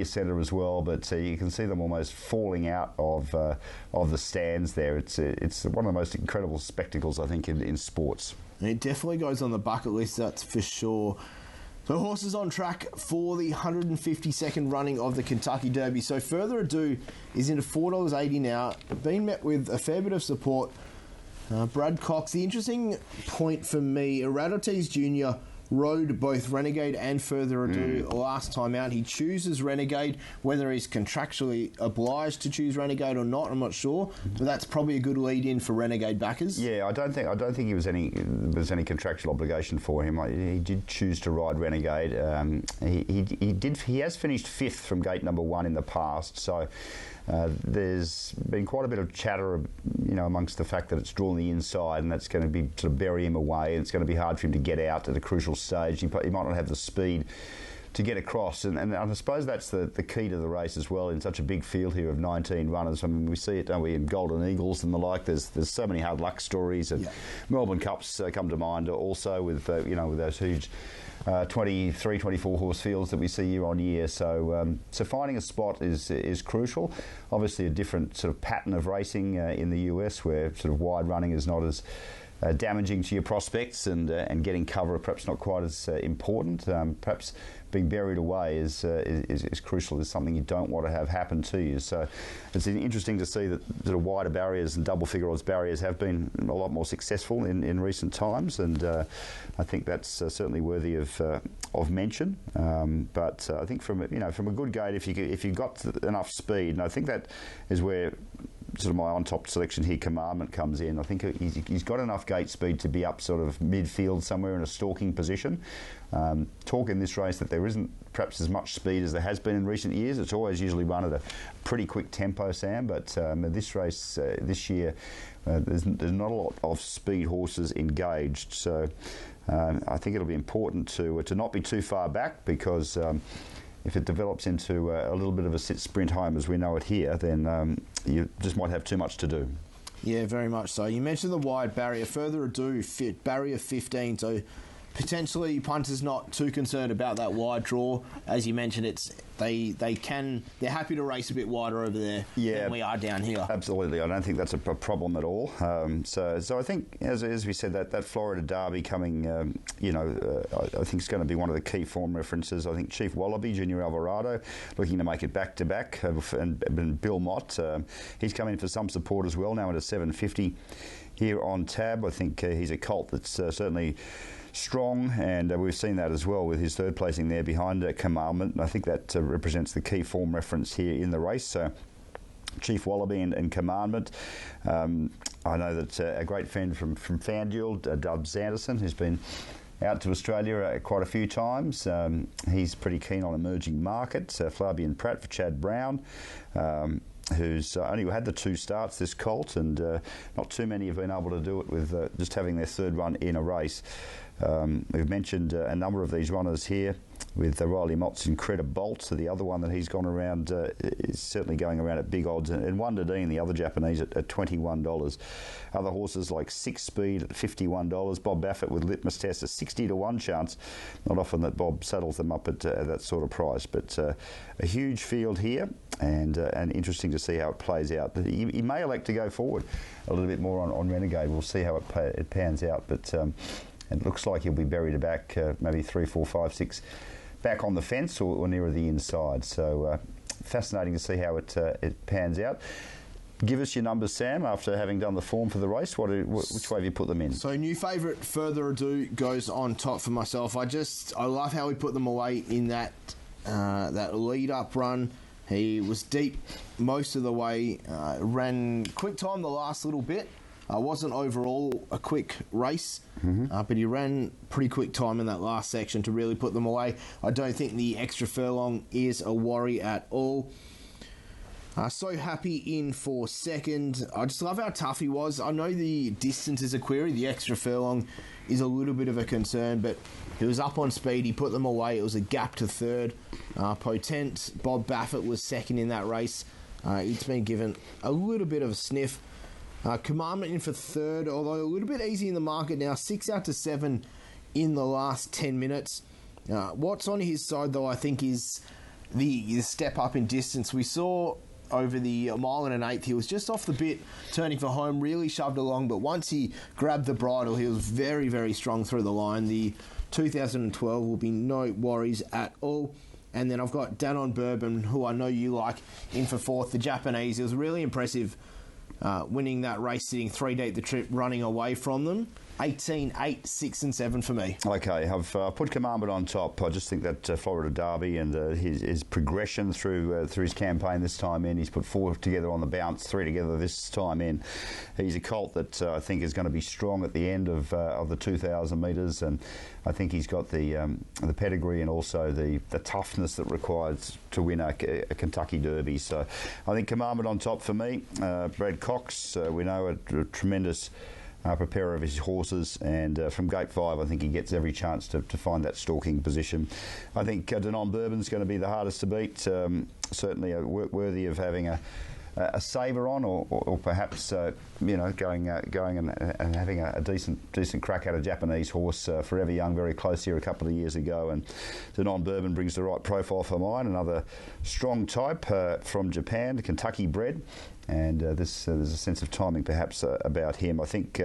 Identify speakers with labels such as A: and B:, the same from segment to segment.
A: centre as well, but you can see them almost falling out of the stands there. It's one of the most incredible spectacles, I think, in sports.
B: It definitely goes on the bucket list, that's for sure. So horses on track for the 152nd running of the Kentucky Derby. So Further Ado is into $4.80 now, been met with a fair bit of support. Brad Cox, the interesting point for me, Eradotes Jr. rode both Renegade and Further Ado last time out. He chooses Renegade. Whether he's contractually obliged to choose Renegade or not, I'm not sure. But that's probably a good lead-in for Renegade backers.
A: Yeah, I don't think he was any contractual obligation for him. He did choose to ride Renegade. He has finished 5th from gate number 1 in the past. So. There's been quite a bit of chatter, amongst the fact that it's drawn the inside, and that's going to be sort of bury him away. And it's going to be hard for him to get out at a crucial stage. He might not have the speed to get across, and I suppose that's the key to the race as well. In such a big field here of 19 runners, I mean, we see it, don't we, in Golden Eagles and the like. There's so many hard luck stories, and Melbourne Cups come to mind also with with those huge 23, 24 horse fields that we see year on year. So finding a spot is crucial. Obviously, a different sort of pattern of racing in the US, where sort of wide running is not as damaging to your prospects, and getting cover perhaps not quite as important. Perhaps being buried away is crucial. Is something you don't want to have happen to you. So it's interesting to see that sort of wider barriers and double figure odds barriers have been a lot more successful in recent times, and I think that's certainly worthy of mention. But I think from a good gate, if you got enough speed, and I think that is where sort of my on-top selection here, Commandment, comes in. I think he's got enough gate speed to be up sort of midfield somewhere in a stalking position. Talk in this race that there isn't perhaps as much speed as there has been in recent years. It's always usually run at a pretty quick tempo, Sam, but this race this year there's not a lot of speed horses engaged. So I think it'll be important to not be too far back, because if it develops into a little bit of a sit sprint home as we know it here, then you just might have too much to do.
B: Yeah, very much so. You mentioned the wide barrier. Further Ado, barrier 15, so potentially punters not too concerned about that wide draw. As you mentioned, they're happy to race a bit wider over there than we are down here.
A: Absolutely, I don't think that's a problem at all. So I think, as we said, that Florida Derby coming, I think it's going to be one of the key form references. I think Chief Wallaby, Junior Alvarado, looking to make it back to back, and Bill Mott, he's come in for some support as well now at a 750 here on tab. I think he's a colt that's certainly strong, and we've seen that as well with his third placing there behind Commandment. And I think that represents the key form reference here in the race. So Chief Wallaby and Commandment. I know that a great friend from FanDuel, Dubs Anderson, who's been out to Australia quite a few times. He's pretty keen on emerging markets. Flavian Pratt for Chad Brown, who's only had the 2 starts, this colt, and not too many have been able to do it with just having their 3rd run in a race. We've mentioned a number of these runners here, with Riley Mott's Incredible Bolt. So the other one that he's gone around is certainly going around at big odds, and Wonder Dean, the other Japanese, at $21. Other horses like Six Speed at $51. Bob Baffert with Litmus Test, a 60 to 1 chance. Not often that Bob saddles them up at that sort of price, but a huge field here, and interesting to see how it plays out. He may elect to go forward a little bit more on Renegade. We'll see how it pans out, but it looks like he'll be buried back maybe 3, 4, 5, 6 back on the fence or nearer the inside. So fascinating to see how it pans out. Give us your numbers, Sam, after having done the form for the race. Which way have you put them in?
B: So new favourite Further Ado goes on top for myself. I love how he put them away in that lead-up run. He was deep most of the way, ran quick time the last little bit. Wasn't overall a quick race, but he ran pretty quick time in that last section to really put them away. I don't think the extra furlong is a worry at all. So happy in for second. I just love how tough he was. I know the distance is a query. The extra furlong is a little bit of a concern, but he was up on speed. He put them away. It was a gap to third. Potent Bob Baffert was second in that race. It's been given a little bit of a sniff. Commandment in for third, although a little bit easy in the market now. 6 out to 7 in the last 10 minutes. What's on his side, though, I think is the step up in distance. We saw over the mile and an eighth, he was just off the bit, turning for home, really shoved along, but once he grabbed the bridle, he was very, very strong through the line. The 2012 will be no worries at all. And then I've got Danon Bourbon, who I know you like, in for fourth. The Japanese, it was really impressive winning that race, sitting 3 deep the trip, running away from them. 18, 8, 6 and 7 for me.
A: Okay, I've put Commandment on top. I just think that Florida Derby and his progression through his campaign this time in, he's put 4 together on the bounce, 3 together this time in. He's a colt that I think is going to be strong at the end of the 2,000 metres, and I think he's got the pedigree and also the toughness that requires to win a Kentucky Derby. So I think Commandment on top for me. Brad Cox, we know a tremendous preparer of his horses, and from gate 5 I think he gets every chance to find that stalking position. I think Danon Bourbon's going to be the hardest to beat, certainly worthy of having a saver on, or perhaps going and having a decent crack at a Japanese horse. Forever Young very close here a couple of years ago, and Danon Bourbon brings the right profile for mine. Another strong type from Japan, Kentucky bred. And there's a sense of timing perhaps about him. I think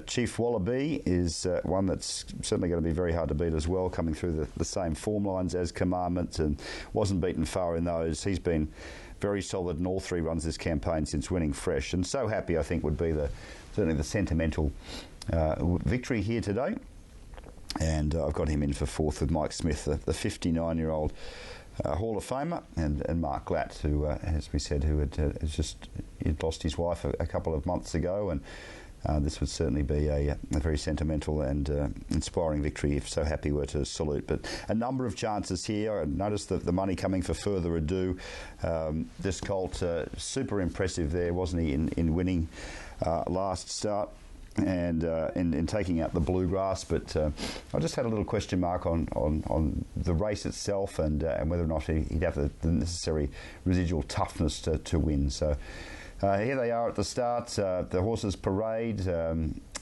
A: Chief Wallaby is one that's certainly going to be very hard to beat as well, coming through the same form lines as Commandment, and wasn't beaten far in those. He's been very solid in all 3 runs this campaign since winning fresh, and So Happy I think would be certainly the sentimental victory here today. And I've got him in for fourth with Mike Smith, the 59-year-old Hall of Famer, and Mark Glatt, who, as we said, who he'd lost his wife a couple of months ago, and this would certainly be a very sentimental and inspiring victory if So Happy were to salute. But a number of chances here. I noticed the money coming for Further Ado. This colt, super impressive there, wasn't he, in winning last start, and in taking out the Bluegrass, but I just had a little question mark on the race itself, and whether or not he'd have the necessary residual toughness to win. So here they are at the start, the horses parade.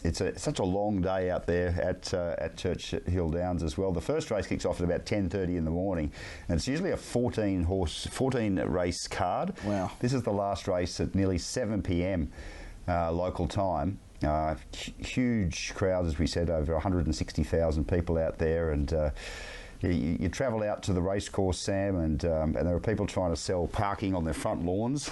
A: It's such a long day out there at Churchill Downs as well. The first race kicks off at about 10:30 in the morning, and it's usually a 14 race card.
B: Wow!
A: This is the last race at nearly 7 p.m. Local time. Huge crowds, as we said, over 160,000 people out there, and you travel out to the racecourse, Sam, and there are people trying to sell parking on their front lawns.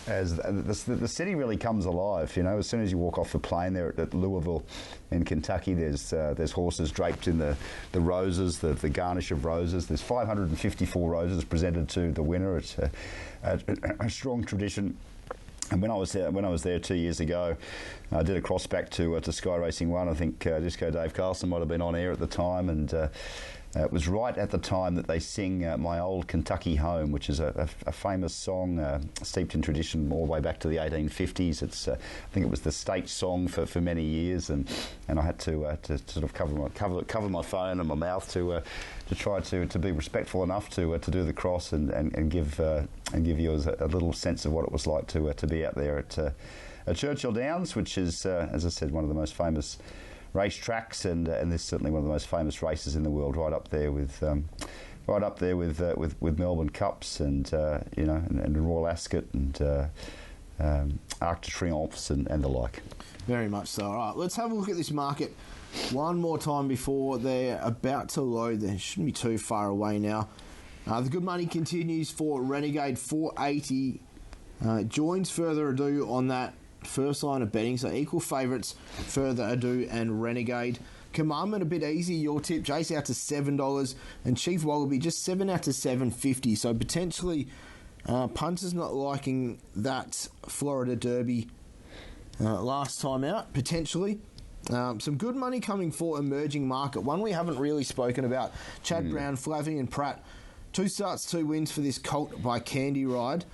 A: As the city really comes alive. As soon as you walk off the plane there at Louisville in Kentucky, there's horses draped in the roses, the garnish of roses. There's 554 roses presented to the winner. It's a strong tradition. And when I was there 2 years ago, I did a cross back to Sky Racing 1. I think Disco Dave Carlson might have been on air at the time, and it was right at the time that they sing My Old Kentucky Home, which is a famous song steeped in tradition all the way back to the 1850s. It's I think it was the state song for many years, and I had to sort of cover my phone and my mouth to try to be respectful enough to do the cross and give you a little sense of what it was like to be out there at Churchill Downs, which is, as I said, one of the most famous race tracks, and this is certainly one of the most famous races in the world, right up there with Melbourne Cups and Royal Ascot and Arc de Triomphes and the like.
B: Very much so. All right, let's have a look at this market one more time before they're about to load. They shouldn't be too far away now. The good money continues for Renegade, 480. Joins Further Ado on that first line of betting, so equal favourites Further Ado and Renegade. Commandment a bit easy, your tip, Jace out to $7, and Chief Wallaby just 7 out to $7.50. So potentially punters not liking that Florida Derby last time out, potentially. Some good money coming for Emerging Market. One we haven't really spoken about, Chad Brown, Flavian Pratt. 2 starts, 2 wins for this colt by Candy Ride.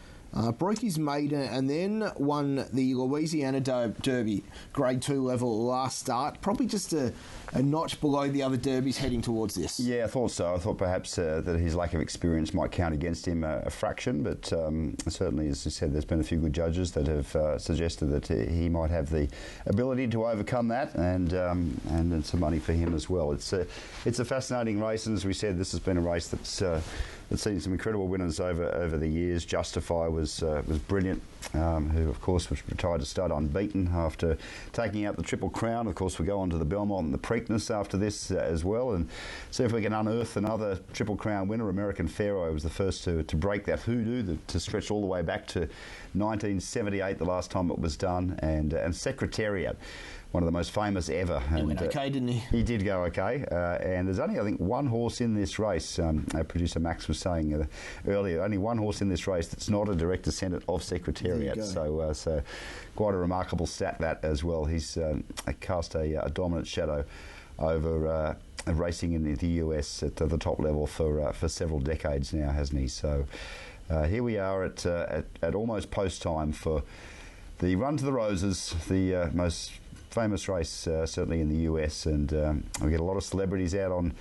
B: broke his maiden, and then won the Louisiana Derby Grade 2 level last start. Probably just a notch below the other derbies heading towards this.
A: Yeah, I thought so. I thought perhaps that his lack of experience might count against him a fraction, but certainly, as you said, there's been a few good judges that have suggested that he might have the ability to overcome that, and some money for him as well. It's a fascinating race, and as we said, this has been a race that's seen some incredible winners over the years. Justify was brilliant, who of course was retired to start unbeaten after taking out the Triple Crown. Of course, we go on to the Belmont and the Preakness after this as well, and see if we can unearth another Triple Crown winner. American Pharaoh was the first to break that hoodoo, to stretch all the way back to 1978, the last time it was done, and Secretariat, one of the most famous ever.
B: He went okay, didn't he?
A: He did go okay, and there's only, I think, one horse in this race. Our producer Max was saying earlier, only one horse in this race that's not a direct descendant of Secretariat. So quite a remarkable stat, that as well. He's cast a dominant shadow over racing in the US at the top level for several decades now, hasn't he? So here we are at almost post time for the Run to the Roses, the most famous race certainly in the US, and we get a lot of celebrities out on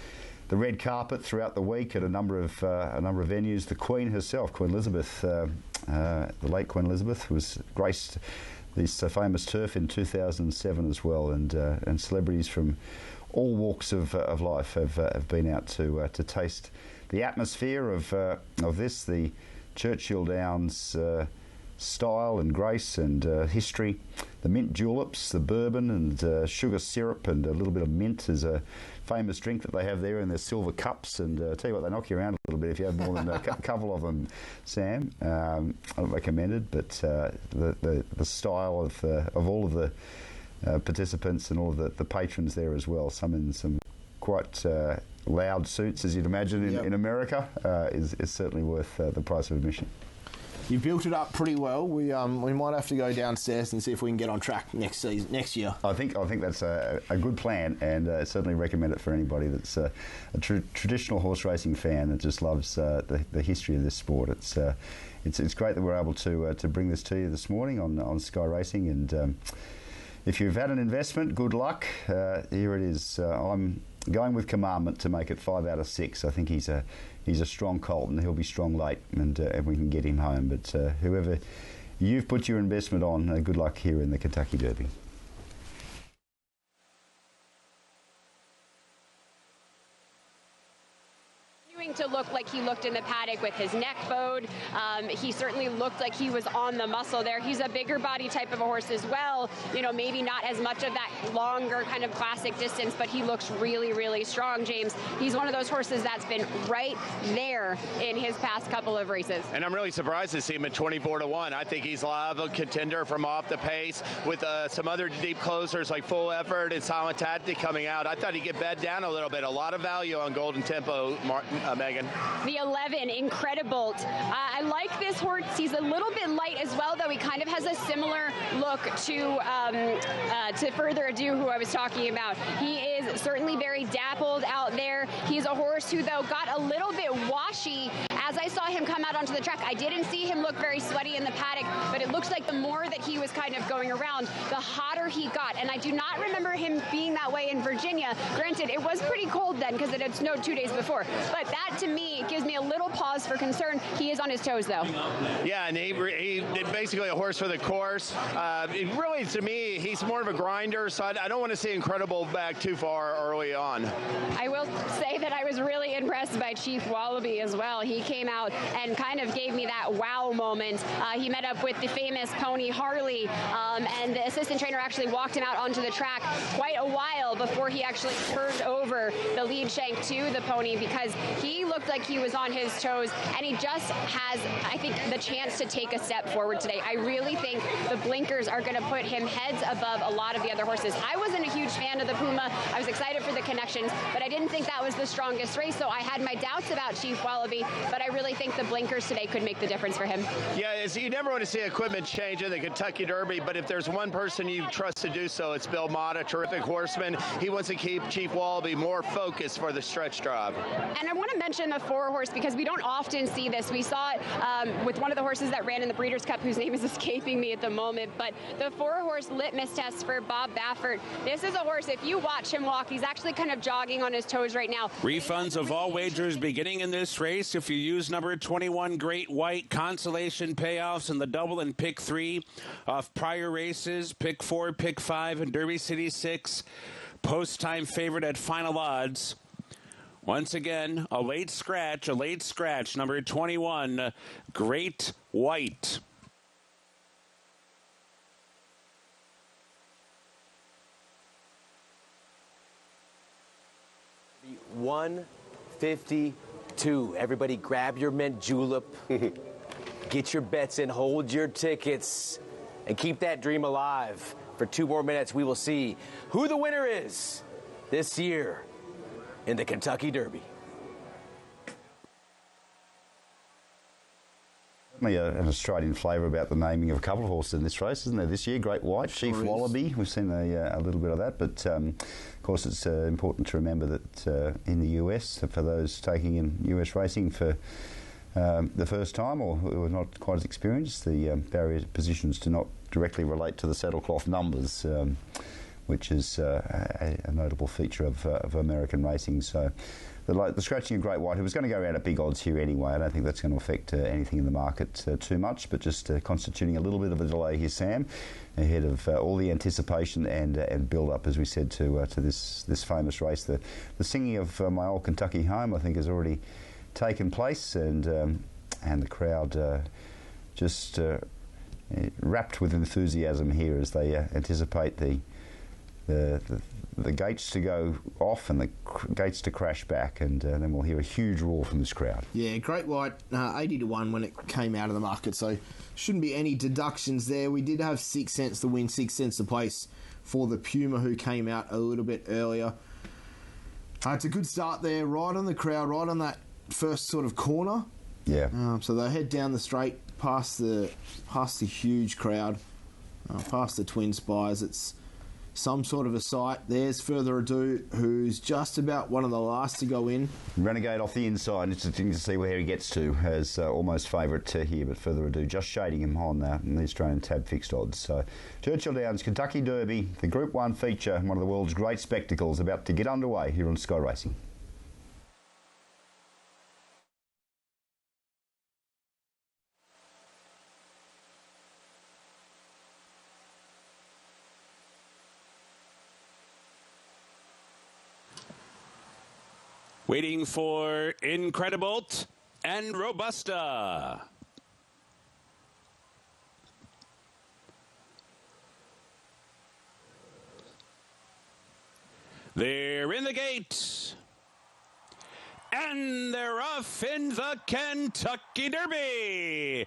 A: the red carpet throughout the week at a number of venues. The Queen herself, Queen Elizabeth, the late Queen Elizabeth, was graced this famous turf in 2007 as well, and celebrities from all walks of life have been out to taste the atmosphere of this, the Churchill Downs style and grace and history. The mint juleps, the bourbon and sugar syrup, and a little bit of mint is a famous drink that they have there in their silver cups. And tell you what, they knock you around a little bit if you have more than a couple of them, Sam. I don't recommend it, but the style of all of the participants and all of the patrons there as well, some in some quite loud suits, as you'd imagine in America, is certainly worth the price of admission.
B: You built it up pretty well. We might have to go downstairs and see if we can get on track next year. I think
A: that's a good plan, and certainly recommend it for anybody that's a traditional horse racing fan that just loves the history of this sport. It's great that we're able to bring this to you this morning on Sky Racing, and if you've had an investment, good luck. Here it is. I'm going with Commandment to make it 5 out of 6. I think he's a strong colt, and he'll be strong late, and we can get him home. But whoever you've put your investment on, good luck here in the Kentucky Derby.
C: To look like he looked in the paddock with his neck bowed. He certainly looked like he was on the muscle there. He's a bigger body type of a horse as well. You know, maybe not as much of that longer kind of classic distance, but he looks really, really strong, James. He's one of those horses that's been right there in his past couple of races.
D: And I'm really surprised to see him at 24-1. I think he's a liable contender from off the pace with some other deep closers like Full Effort and Silent Tactic coming out. I thought he'd get bed down a little bit. A lot of value on Golden Tempo, Megan.
C: The 11, Incredible. I like this horse. He's a little bit light as well, though. He kind of has a similar look to Further Ado, who I was talking about. He is certainly very dappled out there. He's a horse who, though, got a little bit washy as I saw him come out onto the track. I didn't see him look very sweaty in the paddock, but it looks like the more that he was kind of going around, the hotter he got. And I do not remember him being that way in Virginia. Granted, it was pretty cold then because it had snowed 2 days before. But that, to me, gives me a little pause for concern. He is on his toes, though.
D: Yeah, and he basically a horse for the course. Really, to me, he's more of a grinder, so I don't want to see Incredible back too far early on.
C: I will say that I was really impressed by Chief Wallaby as well. He came out and kind of gave me that wow moment. He met up with the famous pony Harley, and the assistant trainer actually walked him out onto the track quite a while before he actually turned over the lead shank to the pony, because he looked like he was on his toes, and he just has, I think, the chance to take a step forward today. I really think the blinkers are going to put him heads above a lot of the other horses. I wasn't a huge fan of the Puma. I was excited for the connections, but I didn't think that was the strongest race, so I had my doubts about Chief Wallaby, but I really think the blinkers today could make the difference for him.
D: Yeah, you never want to see equipment change in the Kentucky Derby, but if there's one person you trust to do so, it's Bill Mott, terrific horseman. He wants to keep Chief Wallaby more focused for the stretch drive.
C: And I want to mention mention the 4-horse because we don't often see this. We saw it with one of the horses that ran in the Breeders' Cup, whose name is escaping me at the moment, but the 4-horse litmus test for Bob Baffert. This is a horse, if you watch him walk, he's actually kind of jogging on his toes right now.
E: Refunds of all wagers beginning in this race. If you use number 21, Great White, consolation payouts in the double and pick 3 off prior races, pick 4, pick 5, and Derby City 6. Post-time favorite at final odds. Once again, a late scratch, number 21, Great White.
F: $152. Everybody grab your mint julep, get your bets in, hold your tickets, and keep that dream alive. For 2 more minutes, we will see who the winner is this year in the Kentucky Derby.
A: An Australian flavour about the naming of a couple of horses in this race, isn't there, this year? Great White, Chief Wallaby, we've seen a little bit of that, but of course it's important to remember that in the US, for those taking in US racing for the first time or who are not quite as experienced, the barrier positions do not directly relate to the saddlecloth numbers, which is a notable feature of American racing. So the scratching of Great White, who was going to go around at big odds here anyway, I don't think that's going to affect anything in the market too much, but just constituting a little bit of a delay here, Sam, ahead of all the anticipation and build-up, as we said, to this famous race. The singing of My Old Kentucky Home, I think, has already taken place, and the crowd just wrapped with enthusiasm here as they anticipate the gates to go off and the gates to crash back, and then we'll hear a huge roar from this crowd.
B: Yeah, Great White, 80-1 when it came out of the market, so shouldn't be any deductions there. We did have 6 cents to win, 6 cents a place for the Puma, who came out a little bit earlier. It's a good start there, right on the crowd, right on that first sort of corner.
A: Yeah.
B: So they head down the straight past the huge crowd, past the Twin Spires. It's some sort of a sight. There's Further Ado, who's just about one of the last to go in.
A: Renegade off the inside. Interesting to see where he gets to as almost favourite here, but Further Ado just shading him on the Australian tab fixed odds. So Churchill Downs Kentucky Derby, the Group 1 feature, one of the world's great spectacles, about to get underway here on Sky Racing.
E: Waiting for Incredibolt and Robusta. They're in the gate. And they're off in the Kentucky Derby.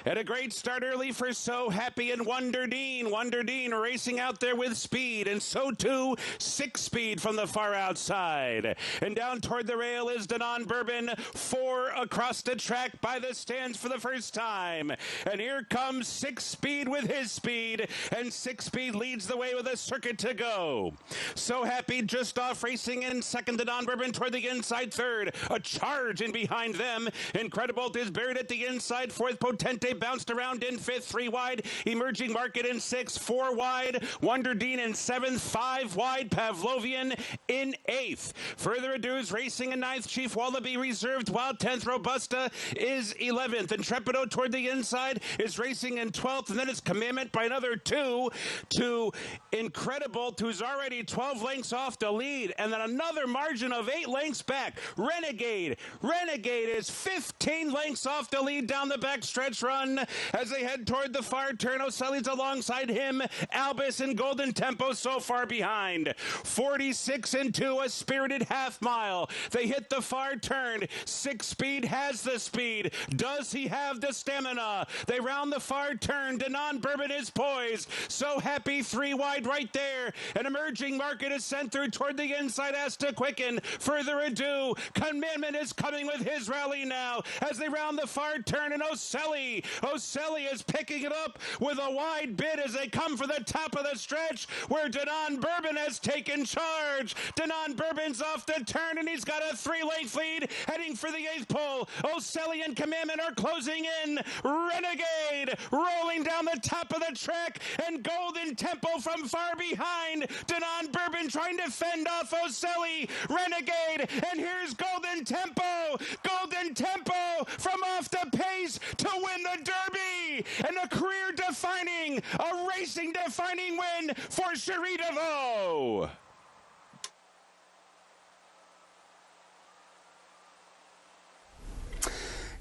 E: And a great start early for So Happy and Wonder Dean. Wonder Dean racing out there with speed, and so too 6 Speed from the far outside. And down toward the rail is Denon Bourbon, 4 across the track by the stands for the first time. And here comes 6 Speed with his speed, and 6 Speed leads the way with a circuit to go. So Happy just off racing in second, Denon Bourbon toward the inside third. A charge in behind them. Incredibolt is buried at the inside fourth. Potente bounced around in fifth, 3 wide. Emerging Market in 6th, 4 wide. Wonder Dean in 7th, 5 wide. Pavlovian in 8th. Further Ado's racing in 9th. Chief Wallaby reserved, while 10th. Robusta is 11th. Intrepido toward the inside is racing in 12th. And then it's Commandment by another 2 to Incredibolt, who's already 12 lengths off the lead. And then another margin of 8 lengths back. Renegade is 15 lengths off the lead down the backstretch run as they head toward the far turn. O'Sully's alongside him. Albus and Golden Tempo so far behind. 46 and 2, a spirited half mile. They hit the far turn. 6 Speed has the speed. Does he have the stamina? They round the far turn. Denon Bourbon is poised. So Happy 3 wide right there. An Emerging Market is sent through toward the inside, has to quicken. Further Ado. Commandment is coming with his rally now as they round the far turn, and O'Sully Oselli is picking it up with a wide bid as they come for the top of the stretch where Denon Bourbon has taken charge. Denon Bourbon's off the turn and he's got a 3-length lead heading for the 8th pole. Oselli and Commandment are closing in. Renegade rolling down the top of the track and Golden Tempo from far behind. Denon Bourbon trying to fend off Oselli. Renegade, and here's Golden Tempo. Golden Tempo from off the pace to win the Derby. And a career-defining, a racing-defining win for Cherie DeVaux.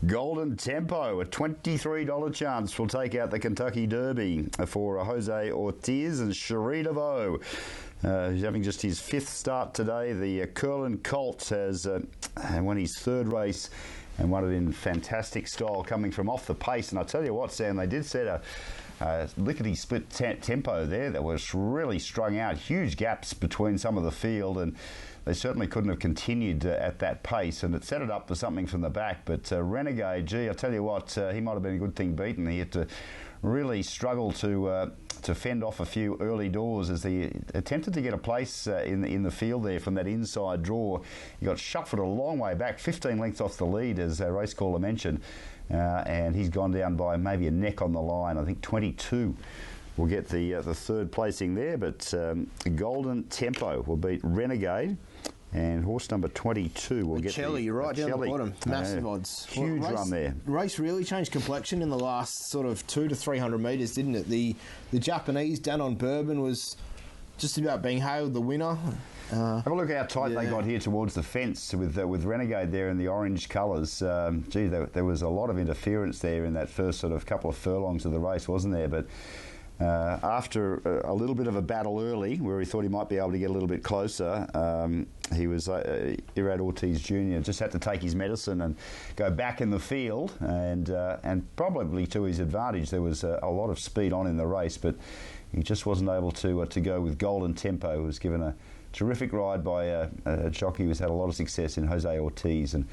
A: Golden Tempo, a $23 chance will take out the Kentucky Derby for Jose Ortiz and Cherie DeVaux. He's having just his 5th start today. The Curlin Colt has won his 3rd race and won it in fantastic style coming from off the pace. And I tell you what, Sam, they did set a lickety-split tempo there that was really strung out. Huge gaps between some of the field, and they certainly couldn't have continued at that pace, and it set it up for something from the back. But Renegade, gee, I tell you what, he might have been a good thing beaten. He had to really struggle to fend off a few early doors as he attempted to get a place in the field there from that inside draw. He got shuffled a long way back, 15 lengths off the lead, as our race caller mentioned, and he's gone down by maybe a neck on the line. I think 22 will get the 3rd placing there, but Golden Tempo will beat Renegade. And horse number 22 will get
B: Chelly, right down the bottom. Massive odds.
A: Huge run there.
B: Race really changed complexion in the last sort of 200 to 300 metres, didn't it? The Japanese, Denon Bourbon, was just about being hailed the winner.
A: Have a look how tight they got here towards the fence with Renegade there in the orange colours. Gee, there was a lot of interference there in that first sort of couple of furlongs of the race, wasn't there? But after a little bit of a battle early, where he thought he might be able to get a little bit closer, he was Irad Ortiz Jr. just had to take his medicine and go back in the field, and probably to his advantage. There was a lot of speed on in the race, but he just wasn't able to go with Golden Tempo. He was given a terrific ride by a jockey who's had a lot of success in Jose Ortiz, and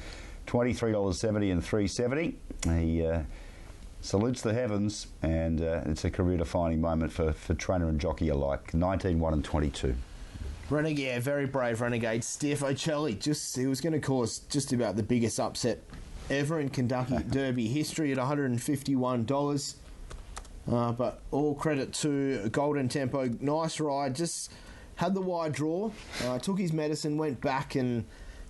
A: $23.70 and $3.70. He salutes the heavens, and it's a career-defining moment for trainer and jockey alike. 19, 1 and 22.
B: Renegade, very brave Renegade. Steph O'Chelly, he was going to cause just about the biggest upset ever in Kentucky Derby history at $151. But all credit to Golden Tempo. Nice ride, just had the wide draw, took his medicine, went back, and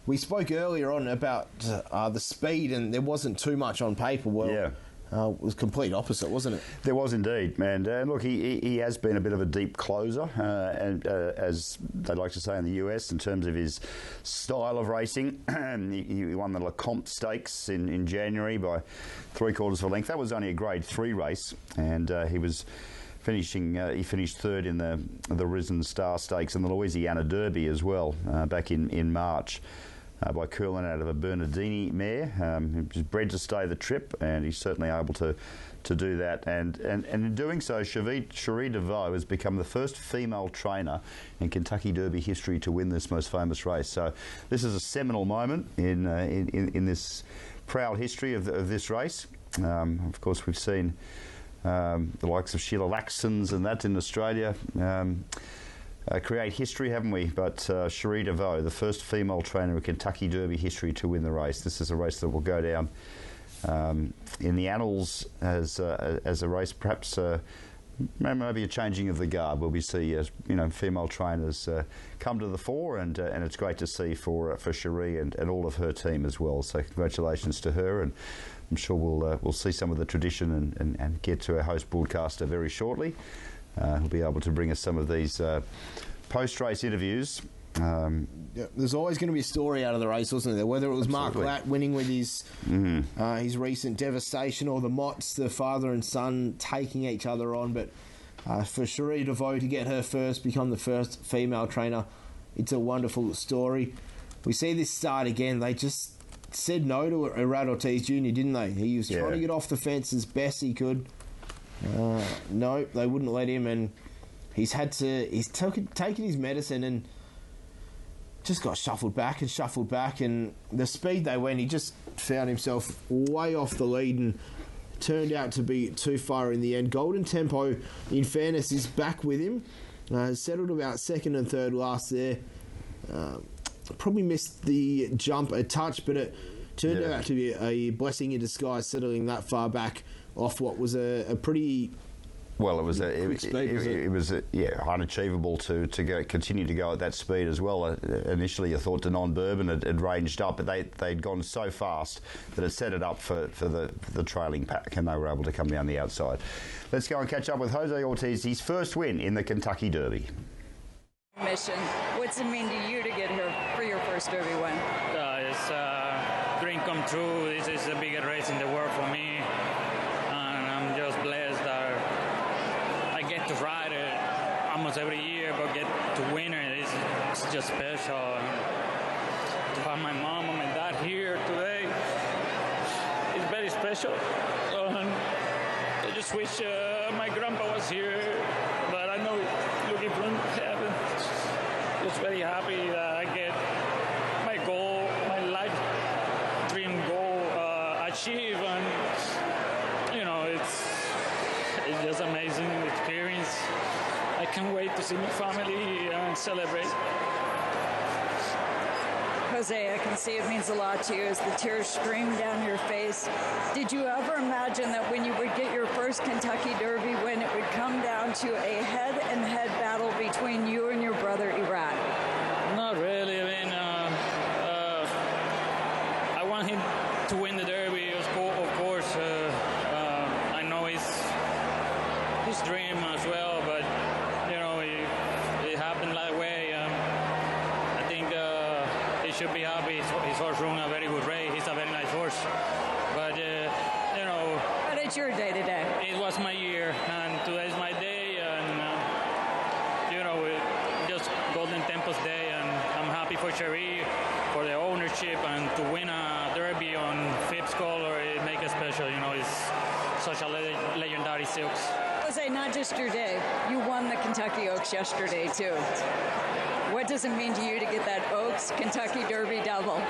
B: we spoke earlier on about the speed, and there wasn't too much on paper. Well,
A: yeah.
B: It was complete opposite, wasn't it?
A: There was indeed, man. Look, he has been a bit of a deep closer, and as they like to say in the US, in terms of his style of racing. He won the LeCompte Stakes in January by 3/4 of a length. That was only a Grade 3 race, and he was finishing. He finished 3rd in the Risen Star Stakes and the Louisiana Derby as well back in March. By Curlin out of a Bernardini mare. He was bred to stay the trip, and he's certainly able to do that. And in doing so, Cherie DeVaux has become the first female trainer in Kentucky Derby history to win this most famous race. So this is a seminal moment in this proud history of this race. Of course, we've seen the likes of Sheila Laxton's and that in Australia. Create history, haven't we? But Cherie DeVaux, the first female trainer in Kentucky Derby history to win the race. This is a race that will go down in the annals as a race, perhaps maybe a changing of the guard, where we see female trainers come to the fore, and it's great to see for Cherie and all of her team as well. So congratulations to her, and I'm sure we'll see some of the tradition and get to our host broadcaster very shortly. He'll be able to bring us some of these post-race interviews.
B: There's always going to be a story out of the race, wasn't there? Whether it was Absolutely. Mark Latt winning with his recent devastation, or the Motts, the father and son, taking each other on. But for Cherie DeVaux to get her first, become the first female trainer, it's a wonderful story. We see this start again. They just said no to Irad Ortiz Jr., didn't they? He was trying to get off the fence as best he could. No, they wouldn't let him, and he's taken his medicine and just got shuffled back, and the speed they went, he just found himself way off the lead and turned out to be too far in the end. Golden Tempo, in fairness, is back with him. Settled about second and third last there. Probably missed the jump a touch, but it turned out to be a blessing in disguise, settling that far back off what was a pretty...
A: Well, it was unachievable to continue to go at that speed as well. Initially, I thought Denon Bourbon had ranged up, but they'd gone so fast that it set it up for the trailing pack, and they were able to come down the outside. Let's go and catch up with Jose Ortiz, his first win in the Kentucky Derby.
G: Mission. What's it mean to you to get here for your first Derby win?
H: It's a dream come true. This is the biggest race in the world for me, and I'm just blessed that I get to ride it almost every year, but get to win it. It's just special. And to have my mom and my dad here today is very special. I just wish my grandpa was here, but I know looking from heaven, just very happy that I get my goal, my life dream goal achieved, and it's just amazing experience. I can't wait to see my family and celebrate.
G: Jose, I can see it means a lot to you as the tears stream down your face. Did you ever imagine that when you would get your first Kentucky Derby win, it would come down to a head-and-head battle between you and your brother, Irad?
H: Not really. I mean, I want him to win the Derby, of course. I know it's his dream as well, but, it happened that way. I think he should be happy. His horse ran a very good race. He's a very nice horse. But,
G: But it's your day today.
H: It was my year, and today's my day, and, just Golden Tempo's day, and I'm happy for Cherie, for the ownership, and to win a Derby on Phipps color, it makes it special. It's such a legendary silks.
G: Jose, not just your day. You won the Kentucky Oaks yesterday, too. What does it mean to you to get that Oaks Kentucky Derby double?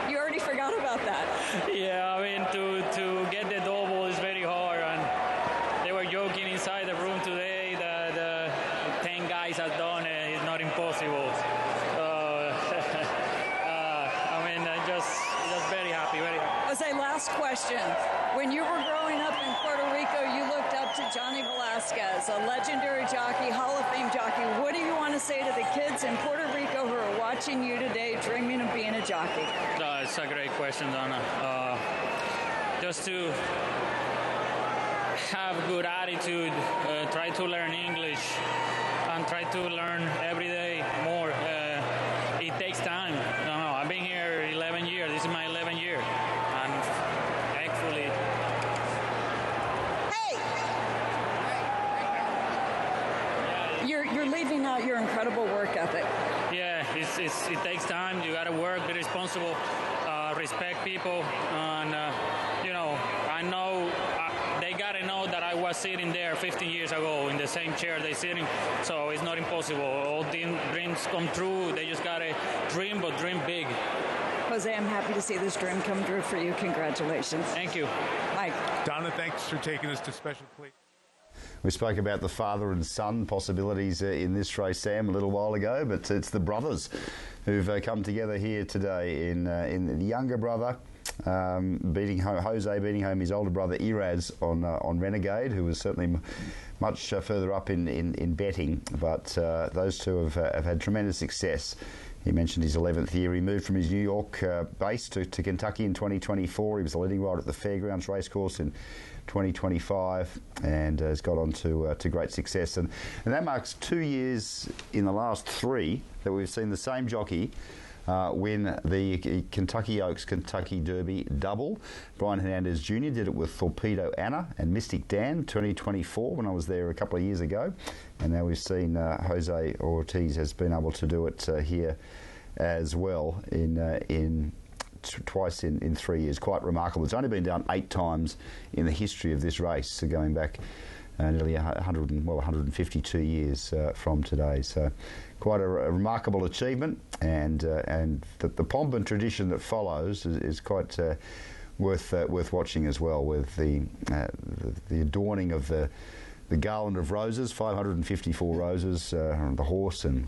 G: You already forgot about that.
H: Yeah, I mean, to get the double is very hard, and they were joking inside the room today that 10 guys have done it. It's not impossible. I'm just very happy, very happy.
G: Jose, last question. When you were growing up in Puerto Rico, you looked up to Johnny Velasquez, a legendary jockey, Hall of Fame jockey. What do you want to say to the kids in Puerto Rico who are watching you today, dreaming of being a jockey?
H: It's a great question, Donna. Just to have good attitude, try to learn English, and try to learn every day more. It takes time. I've been here 11 years. This is my 11th year, and thankfully.
G: You're leaving out your incredible work ethic.
H: Yeah, it takes time. You got to work, be responsible, respect people, and I know they got to know that I was sitting there 15 years ago in the same chair they sitting, so it's not impossible. All dreams come true. They just got to dream, but dream big.
G: Jose, I'm happy to see this dream come true for you. Congratulations.
H: Thank you.
G: Mike.
I: Donna, thanks for taking us to Special Plate.
A: We spoke about the father and son possibilities in this race, Sam, a little while ago, but it's the brothers who've come together here today in the younger brother beating home his older brother Iraz on Renegade, who was certainly much further up in betting, but those two have had tremendous success. He mentioned his 11th year. He moved from his New York base to Kentucky in 2024. He was the leading rider at the Fairgrounds Racecourse in 2025 and has got on to great success. And that marks 2 years in the last 3 that we've seen the same jockey win the Kentucky Oaks Kentucky Derby double. Brian Hernandez Jr. did it with Torpedo Anna and Mystic Dan 2024 when I was there a couple of years ago. And now we've seen Jose Ortiz has been able to do it here as well in twice in 3 years. Quite remarkable. It's only been done 8 times in the history of this race, so going back nearly 152 years from today. So quite a remarkable achievement, and the pomp and tradition that follows is quite worth watching as well, with the adorning of the garland of roses, 554 roses, the horse, and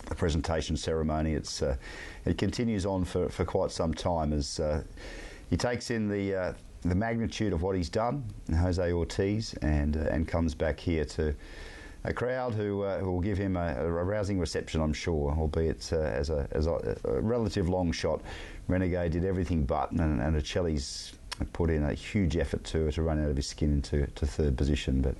A: the presentation ceremony. It continues on for quite some time as he takes in the magnitude of what he's done, Jose Ortiz, and comes back here to a crowd who will give him a rousing reception, I'm sure, albeit as a relative long shot. Renegade did everything but, and Uccelli's put in a huge effort to run out of his skin into third position, but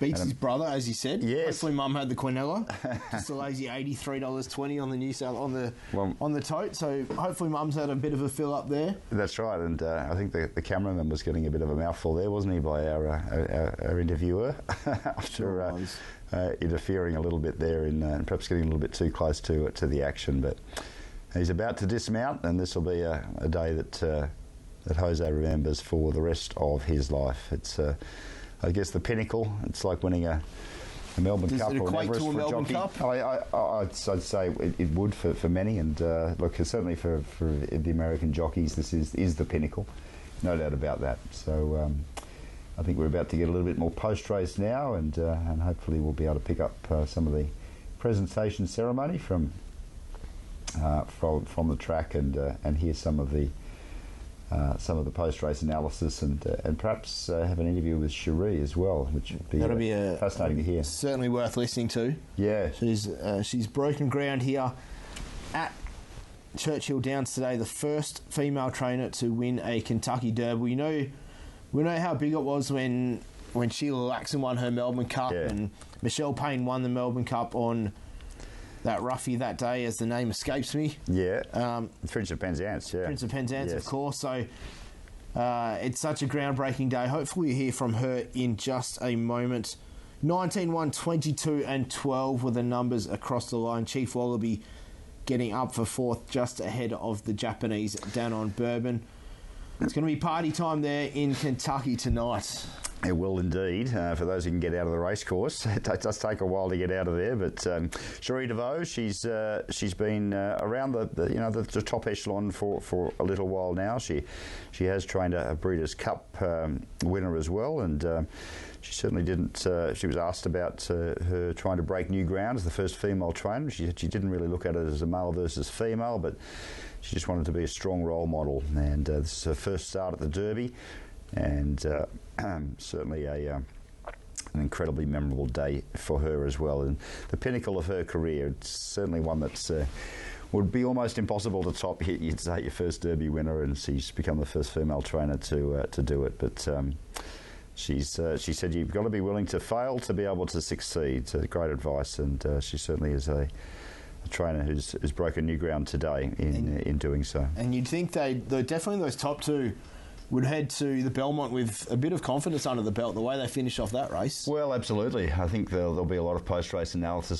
B: beats his brother, as he said.
A: Yes.
B: Hopefully, Mum had the Quinella. Just a lazy $83.20 on the New South on the tote. So hopefully, Mum's had a bit of a fill up there.
A: That's right, and I think the cameraman was getting a bit of a mouthful there, wasn't he, by our interviewer after interfering a little bit there and perhaps getting a little bit too close to the action. But he's about to dismount, and this will be a day that Jose remembers for the rest of his life. It's I guess the pinnacle. It's like winning a Melbourne Cup or an Everest for a jockey. I'd say it would for many, and look, certainly for the American jockeys, this is the pinnacle, no doubt about that. So I think we're about to get a little bit more post-race now, and hopefully we'll be able to pick up some of the presentation ceremony from the track and hear some of the post-race analysis and perhaps have an interview with Cherie as well, which would be fascinating to hear.
B: Certainly worth listening to.
A: Yeah.
B: She's broken ground here at Churchill Downs today, the first female trainer to win a Kentucky Derby. We know how big it was when Sheila Laxon won her Melbourne Cup, and Michelle Payne won the Melbourne Cup on that roughie that day, as the name escapes me.
A: Yeah. Prince of Penzance, yeah.
B: Prince of Penzance, yes. Of course. So it's such a groundbreaking day. Hopefully we hear from her in just a moment. 19-1, 22 and 12 were the numbers across the line. Chief Wallaby getting up for fourth, just ahead of the Japanese down on Bourbon. It's going to be party time there in Kentucky tonight.
A: It will indeed, for those who can get out of the racecourse. It does take a while to get out of there, but Cherie DeVaux, she's been around the top echelon for a little while now. She has trained a Breeders' Cup winner as well, and she certainly didn't. She was asked about her trying to break new ground as the first female trainer. She didn't really look at it as a male versus female, but she just wanted to be a strong role model, and this is her first start at the Derby, and certainly an incredibly memorable day for her as well, and the pinnacle of her career. It's certainly one that's would be almost impossible to top. You'd say your first Derby winner, and she's become the first female trainer to do it. But she said you've got to be willing to fail to be able to succeed. Great advice, and she certainly is a trainer who's broken new ground today in doing so. And
B: you'd think definitely those top two would head to the Belmont with a bit of confidence under the belt, the way they finish off that race.
A: Well, absolutely. I think there'll be a lot of post-race analysis